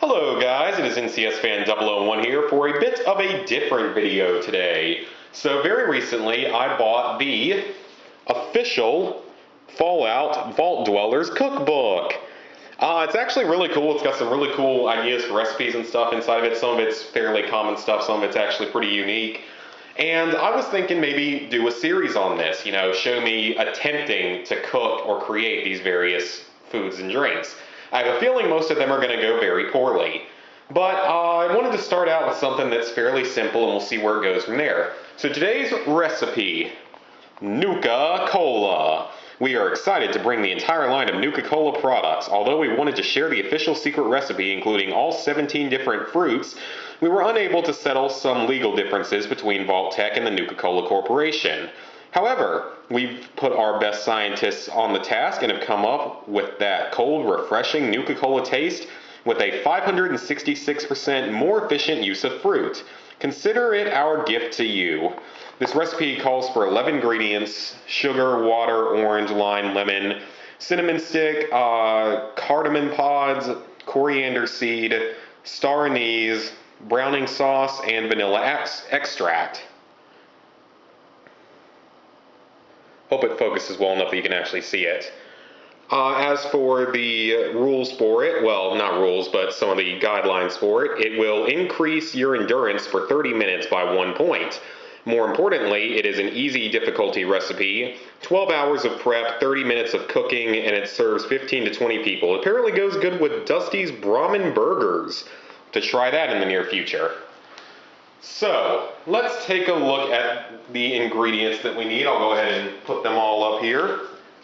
Hello guys, it is NCS Fan 001 here for a bit of a different video today. So very recently I bought the official Fallout Vault Dwellers cookbook. It's actually really cool. It's got some really cool ideas for recipes and stuff inside of it. Some of it's fairly common stuff, some of it's actually pretty unique. And I was thinking maybe do a series on this, show me attempting to cook or create these various foods and drinks. I have a feeling most of them are going to go very poorly. But I wanted to start out with something that's fairly simple and we'll see where it goes from there. So today's recipe, Nuka Cola. We are excited to bring the entire line of Nuka Cola products. Although we wanted to share the official secret recipe, including all 17 different fruits, we were unable to settle some legal differences between Vault Tech and the Nuka Cola Corporation. However, we've put our best scientists on the task and have come up with that cold, refreshing Nuka Cola taste with a 566% more efficient use of fruit. Consider it our gift to you. This recipe calls for 11 ingredients: sugar, water, orange, lime, lemon, cinnamon stick, cardamom pods, coriander seed, star anise, browning sauce, and vanilla extract. Hope it focuses well enough that you can actually see it. As for the rules for it, well, not rules, but some of the guidelines for it, it will increase your endurance for 30 minutes by 1 point. More importantly, it is an easy difficulty recipe, 12 hours of prep, 30 minutes of cooking, and it serves 15 to 20 people. It apparently goes good with Dusty's Brahmin Burgers. To try that in the near future. So, let's take a look at the ingredients that we need. I'll go ahead and put them all up here.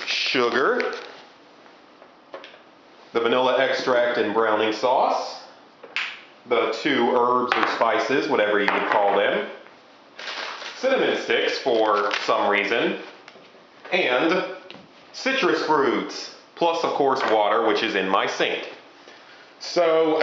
Sugar, the vanilla extract and browning sauce, the 2 herbs or spices, whatever you would call them, cinnamon sticks for some reason, and citrus fruits, plus of course water, which is in my sink. So,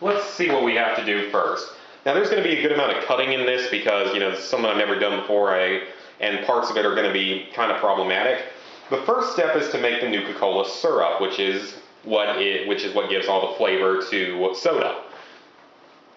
let's see what we have to do first. Now there's going to be a good amount of cutting in this because, this is something I've never done before, and parts of it are going to be kind of problematic. The first step is to make the Nuka Cola syrup, which is what gives all the flavor to soda.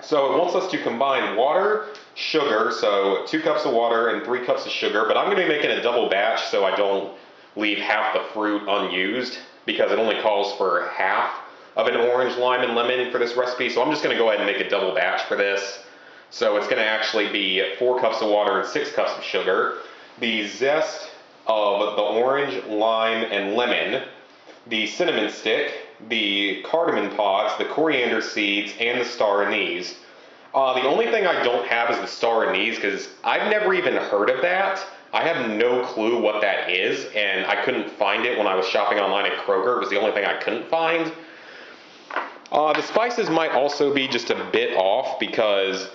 So it wants us to combine water, sugar, so 2 cups of water and 3 cups of sugar, but I'm going to be making a double batch so I don't leave half the fruit unused because it only calls for half of an orange, lime, and lemon for this recipe, so I'm just going to go ahead and make a double batch for this. So it's going to actually be 4 cups of water and 6 cups of sugar, the zest of the orange, lime, and lemon, the cinnamon stick, the cardamom pods, the coriander seeds, and the star anise. The only thing I don't have is the star anise because I've never even heard of that. I have no clue what that is, and I couldn't find it when I was shopping online at Kroger. It was the only thing I couldn't find. The spices might also be just a bit off because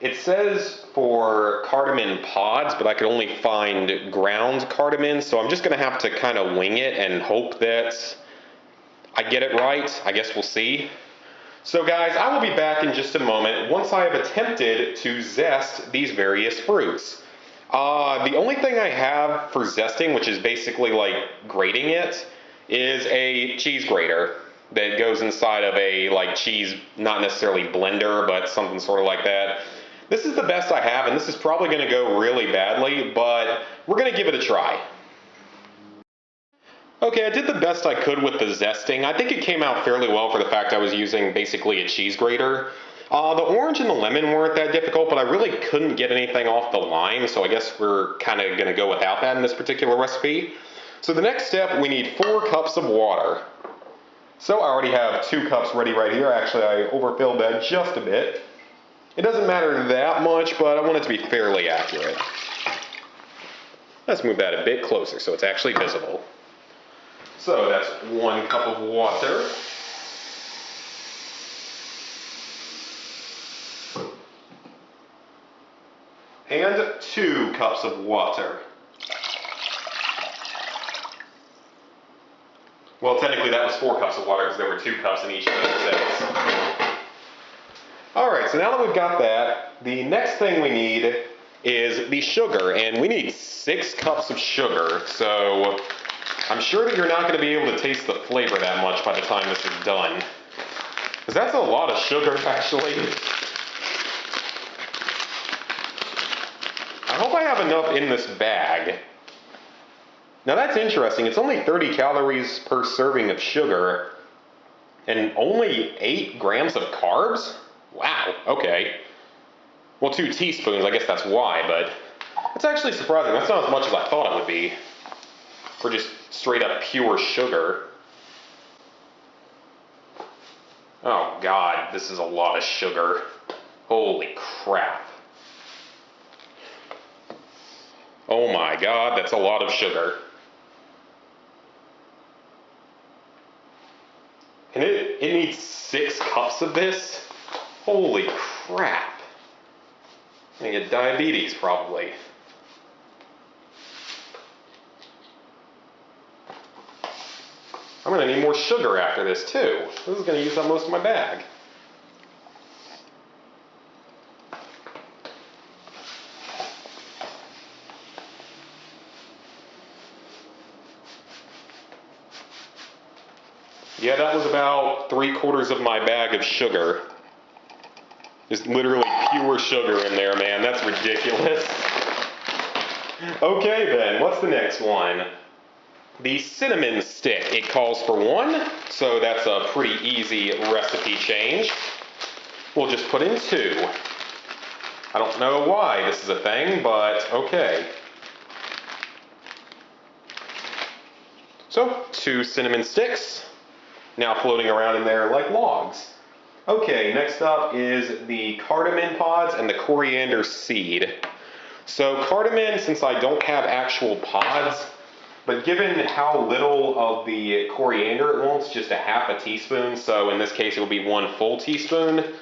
it says for cardamom pods, but I could only find ground cardamom, so I'm just going to have to kind of wing it and hope that I get it right. I guess we'll see. So guys, I will be back in just a moment once I have attempted to zest these various fruits. The only thing I have for zesting, which is basically like grating it, is a cheese grater that goes inside of a cheese, not necessarily blender, but something sort of like that. This is the best I have, and this is probably going to go really badly, but we're going to give it a try. Okay, I did the best I could with the zesting. I think it came out fairly well for the fact I was using basically a cheese grater. The orange and the lemon weren't that difficult, but I really couldn't get anything off the lime, so I guess we're kind of going to go without that in this particular recipe. So the next step, we need 4 cups of water. So I already have 2 cups ready right here. Actually, I overfilled that just a bit. It doesn't matter that much, but I want it to be fairly accurate. Let's move that a bit closer so it's actually visible. So that's 1 cup of water. And 2 cups of water. Well, technically that was 4 cups of water because there were 2 cups in each of those sets. Alright, so now that we've got that, the next thing we need is the sugar, and we need 6 cups of sugar, so I'm sure that you're not going to be able to taste the flavor that much by the time this is done. 'Cause that's a lot of sugar, actually. I hope I have enough in this bag. Now that's interesting. It's only 30 calories per serving of sugar and only 8 grams of carbs? Wow, okay. Well, 2 teaspoons, I guess that's why, but it's actually surprising. That's not as much as I thought it would be for just straight up pure sugar. Oh God, this is a lot of sugar. Holy crap. Oh my God, that's a lot of sugar. And it needs 6 cups of this? Holy crap. I'm gonna get diabetes probably. I'm gonna need more sugar after this too. This is gonna use up most of my bag. Yeah, that was about 3/4 of my bag of sugar. Just literally pure sugar in there, man. That's ridiculous. Okay then, what's the next one? The cinnamon stick. It calls for 1, so that's a pretty easy recipe change. We'll just put in 2. I don't know why this is a thing, but okay. So, 2 cinnamon sticks. Now floating around in there like logs. Okay, next up is the cardamom pods and the coriander seed. So cardamom, since I don't have actual pods, but given how little of the coriander it wants, just a half a teaspoon, so in this case it will be 1 full teaspoon,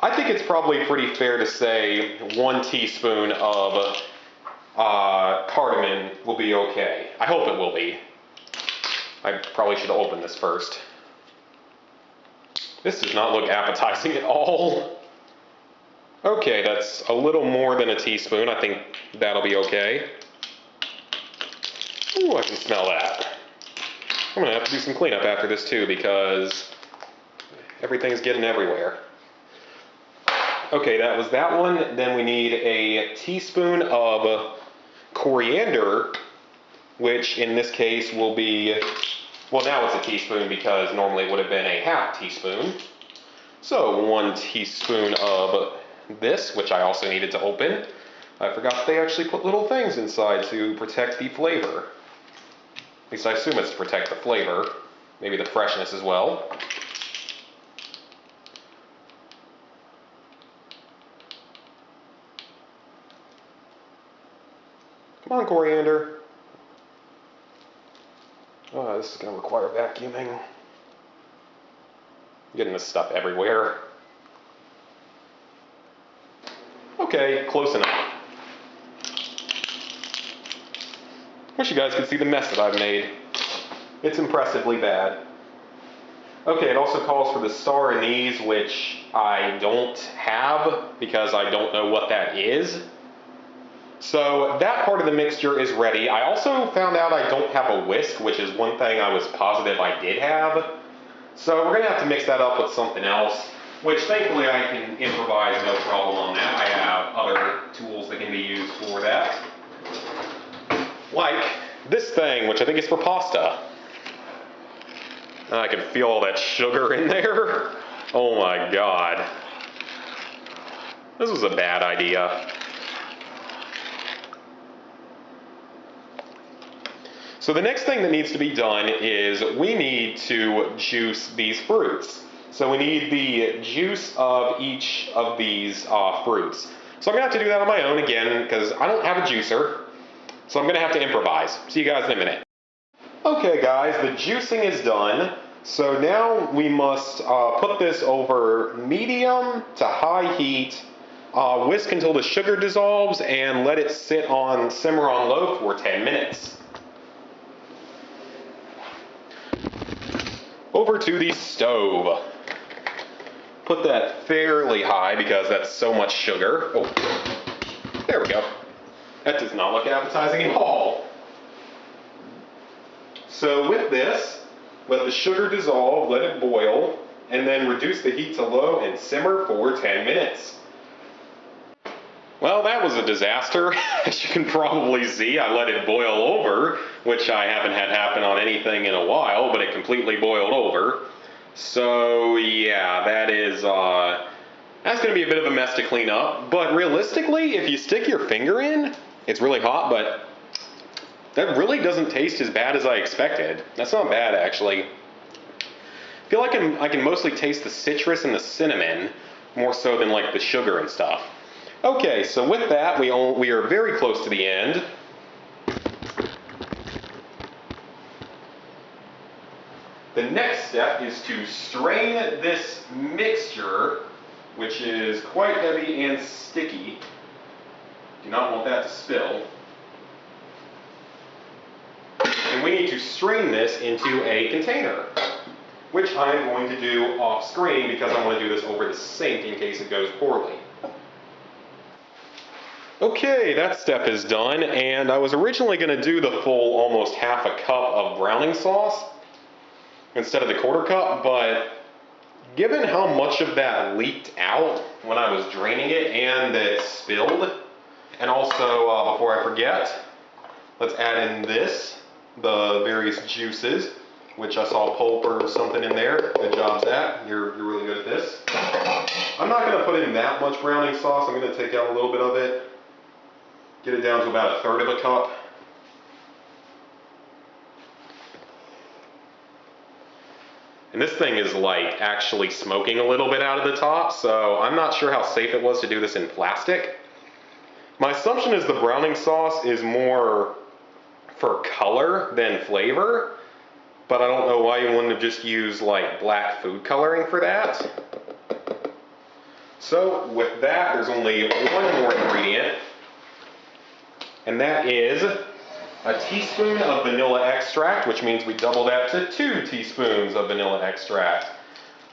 I think it's probably pretty fair to say 1 teaspoon of cardamom will be okay. I hope it will be. I probably should have opened this first. This does not look appetizing at all. Okay, that's a little more than a teaspoon. I think that'll be okay. Ooh, I can smell that. I'm gonna have to do some cleanup after this too because everything's getting everywhere. Okay, that was that one. Then we need a teaspoon of coriander, which in this case will be, well, now it's a teaspoon because normally it would have been a half teaspoon. So 1 teaspoon of this, which I also needed to open. I forgot that they actually put little things inside to protect the flavor. At least I assume it's to protect the flavor, maybe the freshness as well. Come on, coriander. Oh, this is going to require vacuuming. Getting this stuff everywhere. Okay, close enough. Wish you guys could see the mess that I've made. It's impressively bad. Okay, it also calls for the star anise, which I don't have because I don't know what that is. So that part of the mixture is ready. I also found out I don't have a whisk, which is one thing I was positive I did have. So we're going to have to mix that up with something else, which thankfully I can improvise no problem on that. I have other tools that can be used for that. Like this thing, which I think is for pasta. I can feel all that sugar in there. Oh my God. This was a bad idea. So the next thing that needs to be done is we need to juice these fruits. So we need the juice of each of these fruits. So I'm gonna have to do that on my own again because I don't have a juicer. So I'm gonna have to improvise. See you guys in a minute. Okay guys, the juicing is done. So now we must put this over medium to high heat, whisk until the sugar dissolves, and let it simmer on low for 10 minutes. Over to the stove. Put that fairly high because that's so much sugar. Oh, there we go. That does not look appetizing at all. So with this, let the sugar dissolve, let it boil, and then reduce the heat to low and simmer for 10 minutes. Well, that was a disaster. As you can probably see, I let it boil over, which I haven't had happen on anything in a while, but it completely boiled over. So yeah, that's going to be a bit of a mess to clean up. But realistically, if you stick your finger in, it's really hot, but that really doesn't taste as bad as I expected. That's not bad, actually. I feel like I can mostly taste the citrus and the cinnamon, more so than like the sugar and stuff. Okay, so with that, we are very close to the end. The next step is to strain this mixture, which is quite heavy and sticky. Do not want that to spill. And we need to strain this into a container, which I am going to do off screen because I want to do this over the sink in case it goes poorly. Okay, that step is done, and I was originally going to do the full almost half a cup of browning sauce instead of the quarter cup, but given how much of that leaked out when I was draining it and it spilled, and also before I forget, let's add in the various juices, which I saw pulp or something in there. Good job, Zach. You're really good at this. I'm not going to put in that much browning sauce. I'm going to take out a little bit of it. Get it down to about 1/3 of a cup. And this thing is like actually smoking a little bit out of the top, so I'm not sure how safe it was to do this in plastic. My assumption is the browning sauce is more for color than flavor, but I don't know why you wouldn't have just used like black food coloring for that. So with that, there's only one more ingredient, and that is a teaspoon of vanilla extract, which means we double that to 2 teaspoons of vanilla extract.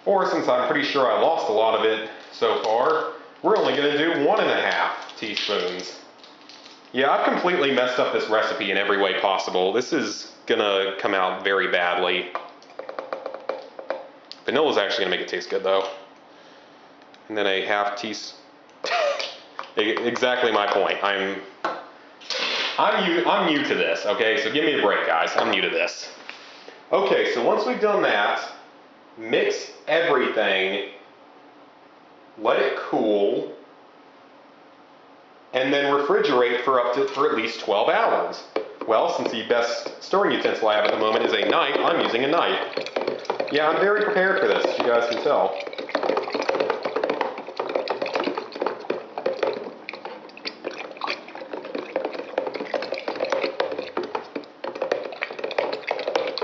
Or since I'm pretty sure I lost a lot of it so far, we're only going to do 1.5 teaspoons. Yeah, I've completely messed up this recipe in every way possible. This is going to come out very badly. Vanilla is actually going to make it taste good though. And then a 1/2 teaspoon. Exactly my point. I'm new to this, okay? So give me a break, guys. I'm new to this. Okay, so once we've done that, mix everything, let it cool, and then refrigerate for at least 12 hours. Well, since the best storing utensil I have at the moment is a knife, I'm using a knife. Yeah, I'm very prepared for this, as you guys can tell.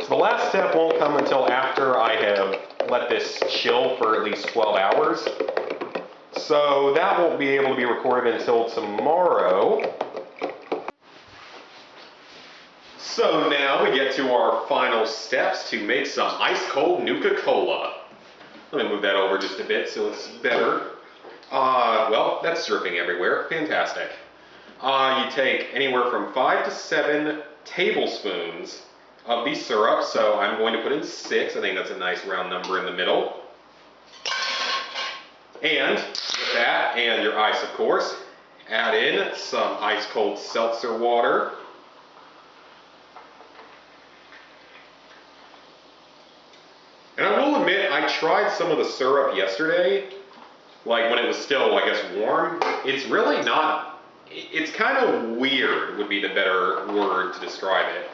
The last step won't come until after I have let this chill for at least 12 hours. So that won't be able to be recorded until tomorrow. So now we get to our final steps to make some ice cold Nuka Cola. Let me move that over just a bit so it's better. Well, that's dripping everywhere. Fantastic. You take anywhere from 5 to 7 tablespoons of the syrup, so I'm going to put in 6. I think that's a nice round number in the middle. And with that, and your ice of course, add in some ice cold seltzer water. And I will admit, I tried some of the syrup yesterday, like when it was still, I guess, warm. It's really not, it's kind of weird would be the better word to describe it.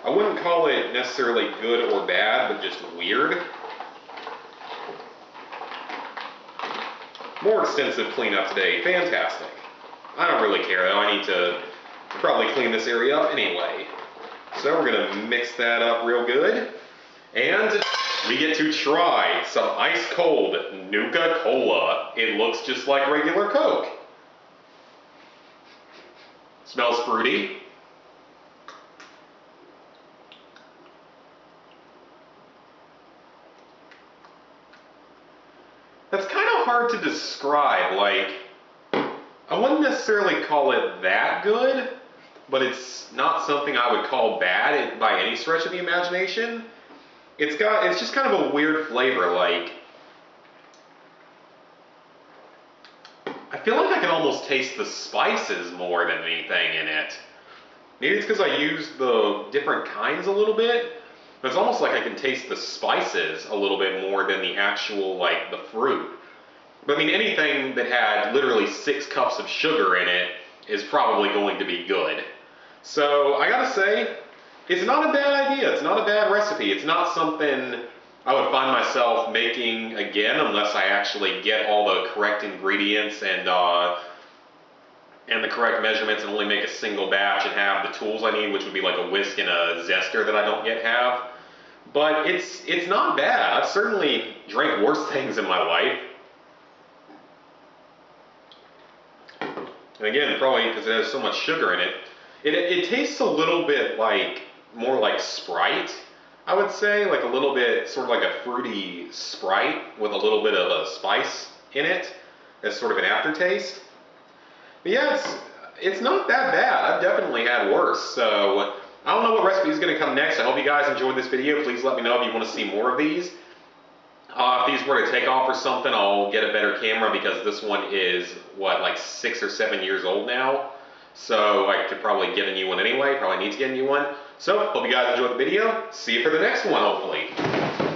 I wouldn't call it necessarily good or bad, but just weird. More extensive cleanup today. Fantastic. I don't really care though. I need to probably clean this area up anyway. So we're going to mix that up real good. And we get to try some ice cold Nuka Cola. It looks just like regular Coke. Smells fruity. That's kind of hard to describe. Like, I wouldn't necessarily call it that good, but it's not something I would call bad by any stretch of the imagination. It's just kind of a weird flavor. Like, feel like I can almost taste the spices more than anything in it. Maybe it's because I use the different kinds a little bit, but it's almost like I can taste the spices a little bit more than the actual, like, the fruit. But I mean, anything that had literally 6 cups of sugar in it is probably going to be good. So I gotta say, it's not a bad idea. It's not a bad recipe. It's not something I would find myself making again unless I actually get all the correct ingredients and the correct measurements and only make a single batch and have the tools I need, which would be like a whisk and a zester that I don't yet have. But it's not bad. I've certainly drank worse things in my life. And again, probably because it has so much sugar in it, it tastes a little bit like, more like Sprite, I would say, like a little bit, sort of like a fruity Sprite with a little bit of a spice in it as sort of an aftertaste. But yeah, it's not that bad. I've definitely had worse. So I don't know what recipe is going to come next. I hope you guys enjoyed this video. Please let me know if you want to see more of these. If these were to take off or something, I'll get a better camera because this one is, what, like 6 or 7 years old now. So I could probably get a new one anyway. Probably need to get a new one. So, hope you guys enjoyed the video. See you for the next one, hopefully.